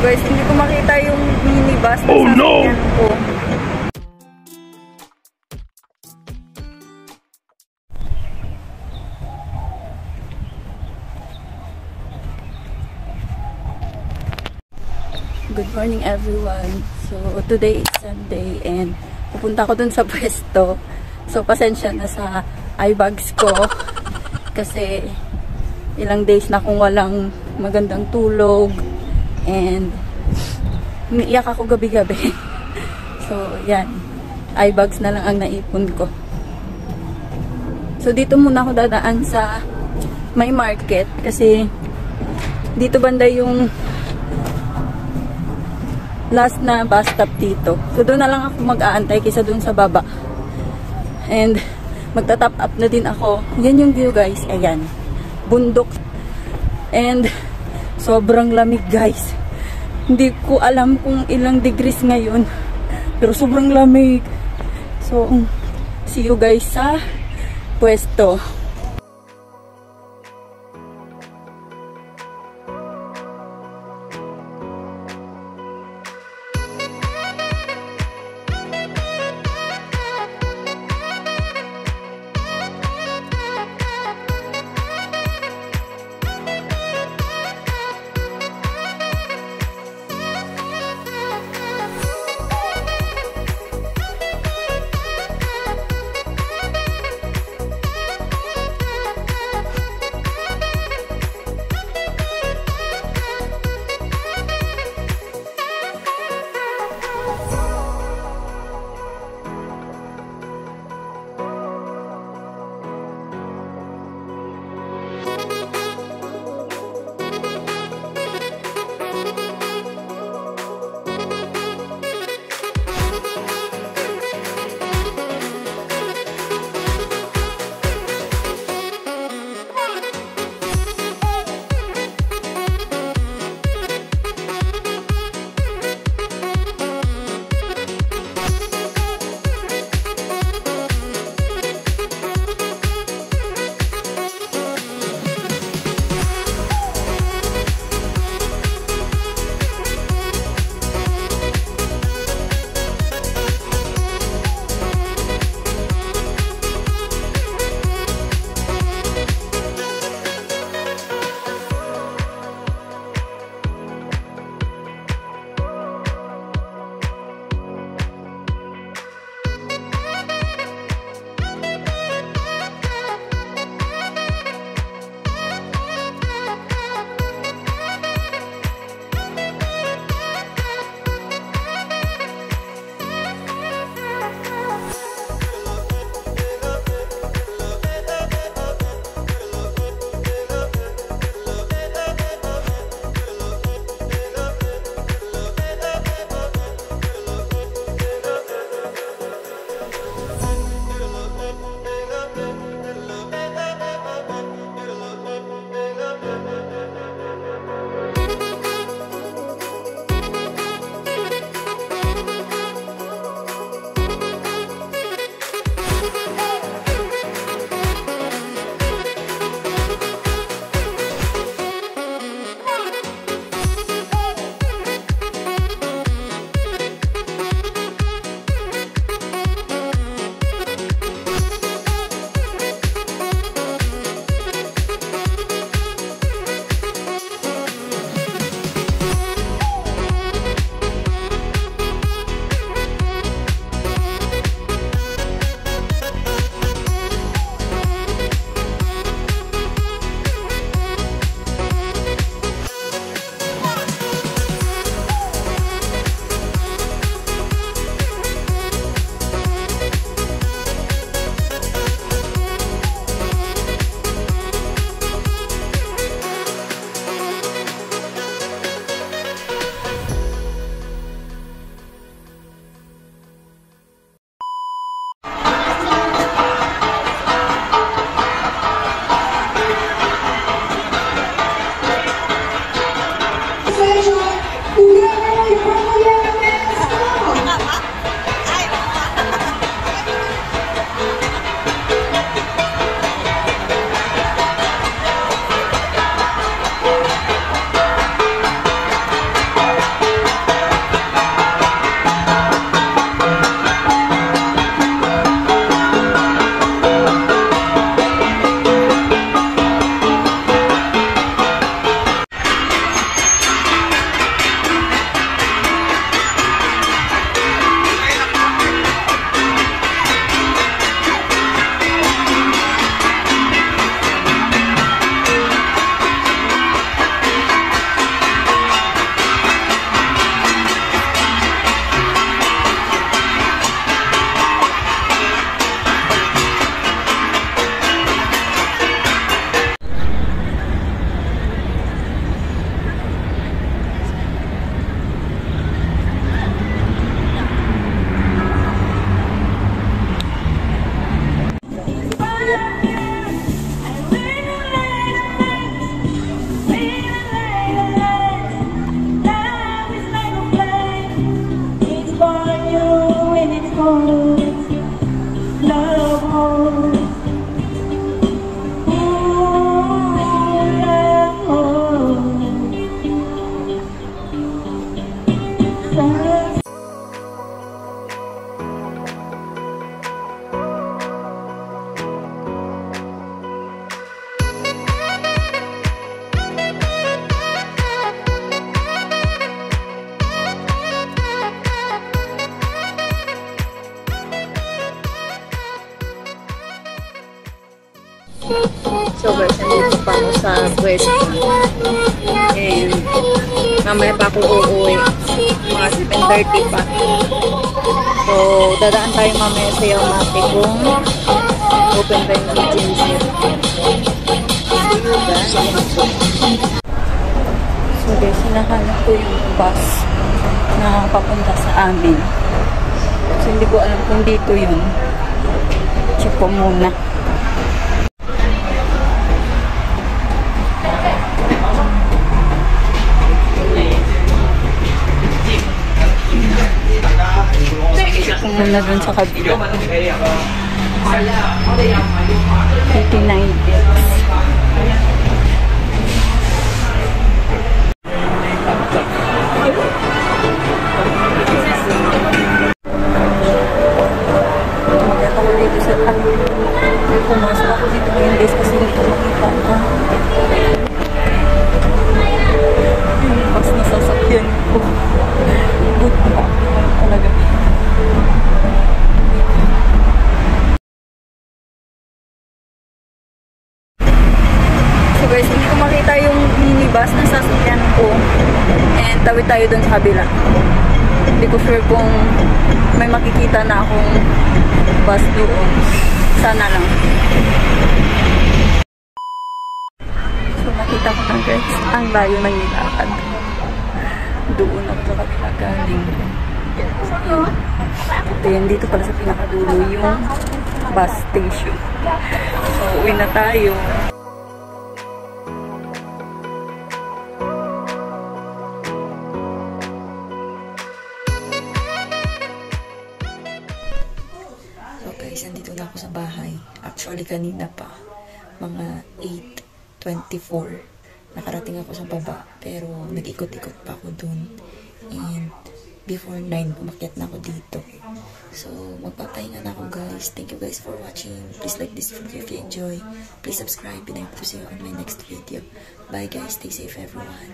guys, hindi ko makita yung minibus na sasakyan ko. Good morning everyone. So today is Sunday and pupunta ko dun sa pwesto. So pasensya na sa eye bags ko kasi ilang days na akong walang magandang tulog and umiiyak ako gabi-gabi. So yan, eye bags na lang ang naipon ko. So dito muna ako dadaan sa may market kasi dito banda yung last na bus stop dito. So doon na lang ako mag-aantay kaysa doon sa baba. And magta-top up na din ako. Yan yung view guys. Ayan. Bundok. And sobrang lamig guys. Hindi ko alam kung ilang degrees ngayon. Pero sobrang lamig. So see you guys sa pwesto. sa pwesto. And mamaya pa ako uuwi. Mga 7:30 pa. So, dadaan tayo mamaya sa Yamate kung open pa yung agency. So guys, hinahanap ko yung bus na papunta sa amin. So hindi ko alam kung dito yun. Check ko muna. Check ko muna dun sa kabila. 89 pesos. Pumasok ako dito ngayon guys kasi hindi ko makita yung bus na sasakyan ko. Good pa talaga. So guys, hindi ko makita yung minibus na sasakyan ko and tawid tayo dun sa kabila. Hindi ko sure kung may makikita na akong bus doon. Sana lang. So nakita ko na guys, ang layo ng nilakad. Doon ako sa kabila galing. Ayan, dito pala sa pinakadulo yung bus station. So uwi na tayo. Guys, nandito na ako sa bahay. Actually, kanina pa. Mga 8:24. Nakarating ako sa baba. Pero, nag-ikot-ikot pa ako dun. And, before 9, umakyat na ako dito. So, magpapahinga na ako guys. Thank you guys for watching. Please like this video if you enjoy. Please subscribe and I hope to see you on my next video. Bye guys. Stay safe everyone.